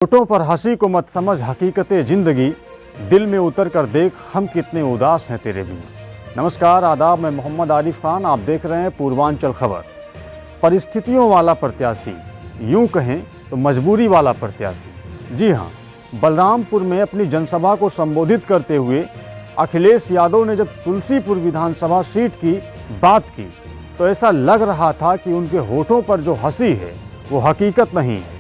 होठों पर हंसी को मत समझ हकीकते ज़िंदगी, दिल में उतर कर देख हम कितने उदास हैं तेरे बिना। नमस्कार, आदाब, मैं मोहम्मद आरिफ खान, आप देख रहे हैं पूर्वांचल खबर। परिस्थितियों वाला प्रत्याशी, यूं कहें तो मजबूरी वाला प्रत्याशी। जी हाँ, बलरामपुर में अपनी जनसभा को संबोधित करते हुए अखिलेश यादव ने जब तुलसीपुर विधानसभा सीट की बात की तो ऐसा लग रहा था कि उनके होठों पर जो हंसी है वो हकीकत नहीं है।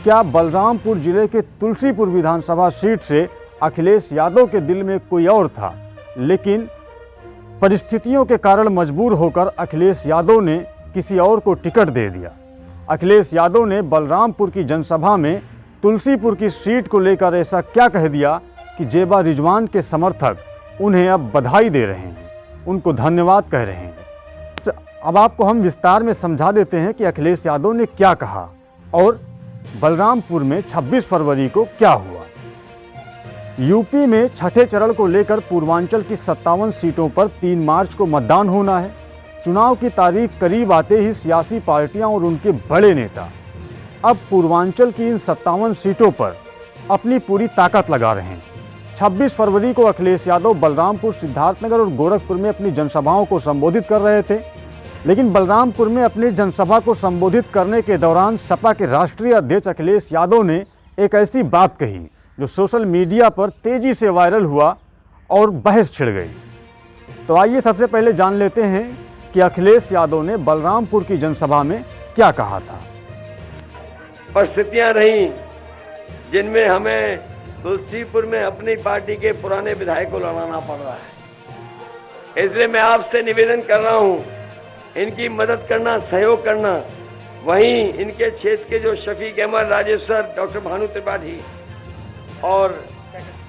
क्या बलरामपुर जिले के तुलसीपुर विधानसभा सीट से अखिलेश यादव के दिल में कोई और था, लेकिन परिस्थितियों के कारण मजबूर होकर अखिलेश यादव ने किसी और को टिकट दे दिया। अखिलेश यादव ने बलरामपुर की जनसभा में तुलसीपुर की सीट को लेकर ऐसा क्या कह दिया कि जेबा रिजवान के समर्थक उन्हें अब बधाई दे रहे हैं, उनको धन्यवाद कह रहे हैं। अब आपको हम विस्तार में समझा देते हैं कि अखिलेश यादव ने क्या कहा और बलरामपुर में 26 फरवरी को क्या हुआ। यूपी में छठे चरण को लेकर पूर्वांचल की 57 सीटों पर 3 मार्च को मतदान होना है। चुनाव की तारीख करीब आते ही सियासी पार्टियां और उनके बड़े नेता अब पूर्वांचल की इन 57 सीटों पर अपनी पूरी ताकत लगा रहे हैं। 26 फरवरी को अखिलेश यादव बलरामपुर, सिद्धार्थनगर और गोरखपुर में अपनी जनसभाओं को संबोधित कर रहे थे, लेकिन बलरामपुर में अपनी जनसभा को संबोधित करने के दौरान सपा के राष्ट्रीय अध्यक्ष अखिलेश यादव ने एक ऐसी बात कही जो सोशल मीडिया पर तेजी से वायरल हुआ और बहस छिड़ गई। तो आइए सबसे पहले जान लेते हैं कि अखिलेश यादव ने बलरामपुर की जनसभा में क्या कहा था। परिस्थितियां रही जिनमें हमें तुलसीपुर में अपनी पार्टी के पुराने विधायक को लड़ाना पड़ रहा है, इसलिए मैं आपसे निवेदन कर रहा हूं, इनकी मदद करना, सहयोग करना। वहीं इनके क्षेत्र के जो शफीक अहमद, राजेश्वर, डॉक्टर भानु त्रिपाठी और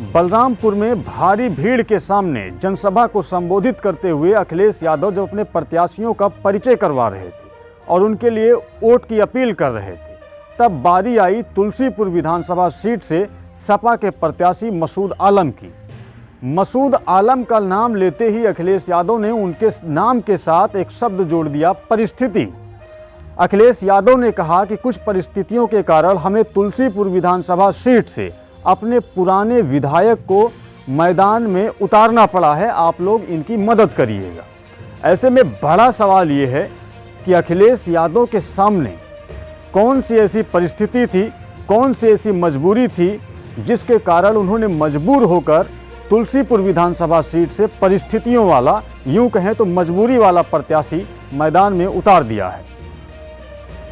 बलरामपुर में भारी भीड़ के सामने जनसभा को संबोधित करते हुए अखिलेश यादव जब अपने प्रत्याशियों का परिचय करवा रहे थे और उनके लिए वोट की अपील कर रहे थे, तब बारी आई तुलसीपुर विधानसभा सीट से सपा के प्रत्याशी मसूद आलम की। मसूद आलम का नाम लेते ही अखिलेश यादव ने उनके नाम के साथ एक शब्द जोड़ दिया, परिस्थिति। अखिलेश यादव ने कहा कि कुछ परिस्थितियों के कारण हमें तुलसीपुर विधानसभा सीट से अपने पुराने विधायक को मैदान में उतारना पड़ा है, आप लोग इनकी मदद करिएगा। ऐसे में बड़ा सवाल ये है कि अखिलेश यादव के सामने कौन सी ऐसी परिस्थिति थी, कौन सी ऐसी मजबूरी थी जिसके कारण उन्होंने मजबूर होकर तुलसीपुर विधानसभा सीट से परिस्थितियों वाला, यूं कहें तो मजबूरी वाला प्रत्याशी मैदान में उतार दिया है।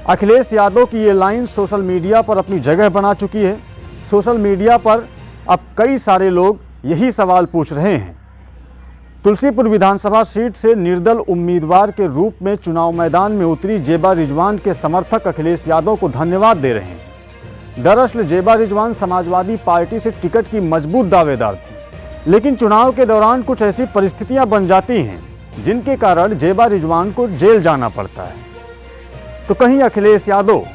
अखिलेश यादव की ये लाइन सोशल मीडिया पर अपनी जगह बना चुकी है। सोशल मीडिया पर अब कई सारे लोग यही सवाल पूछ रहे हैं। तुलसीपुर विधानसभा सीट से निर्दल उम्मीदवार के रूप में चुनाव मैदान में उतरी जेबा रिजवान के समर्थक अखिलेश यादव को धन्यवाद दे रहे हैं। दरअसल जेबा रिजवान समाजवादी पार्टी से टिकट की मजबूत दावेदार थी, लेकिन चुनाव के दौरान कुछ ऐसी परिस्थितियां बन जाती हैं जिनके कारण जेबा रिजवान को जेल जाना पड़ता है। तो कहीं अखिलेश यादव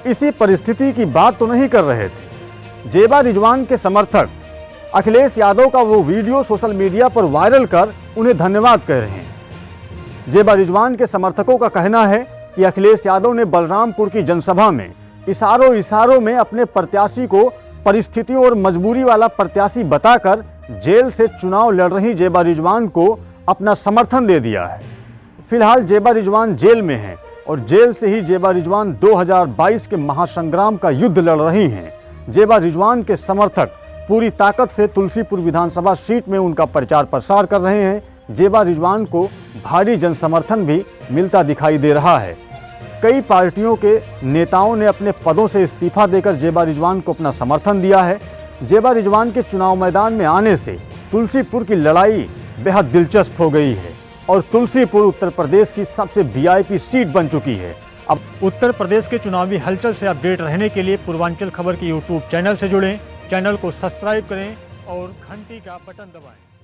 इसी परिस्थिति की बात तो नहीं कर रहे थे। जेबा रिजवान के समर्थक अखिलेश यादव का वो वीडियो सोशल मीडिया पर वायरल कर उन्हें धन्यवाद कह रहे हैं। जेबा रिजवान के समर्थकों का कहना है कि अखिलेश यादव ने बलरामपुर की जनसभा में इशारों में अपने प्रत्याशी को परिस्थितियों और मजबूरी वाला प्रत्याशी बताकर जेल से चुनाव लड़ रही जेबा रिजवान को अपना समर्थन दे दिया है। फिलहाल जेबा रिजवान जेल में हैं और जेल से ही जेबा रिजवान 2022 के महासंग्राम का युद्ध लड़ रही हैं। जेबा रिजवान के समर्थक पूरी ताकत से तुलसीपुर विधानसभा सीट में उनका प्रचार प्रसार कर रहे हैं। जेबा रिजवान को भारी जनसमर्थन भी मिलता दिखाई दे रहा है। कई पार्टियों के नेताओं ने अपने पदों से इस्तीफा देकर जेबा रिजवान को अपना समर्थन दिया है। जेबा रिजवान के चुनाव मैदान में आने से तुलसीपुर की लड़ाई बेहद दिलचस्प हो गई है और तुलसीपुर उत्तर प्रदेश की सबसे वीआईपी सीट बन चुकी है। अब उत्तर प्रदेश के चुनावी हलचल से अपडेट रहने के लिए पूर्वांचल खबर के यूट्यूब चैनल से जुड़ें, चैनल को सब्सक्राइब करें और घंटी का बटन दबाएं।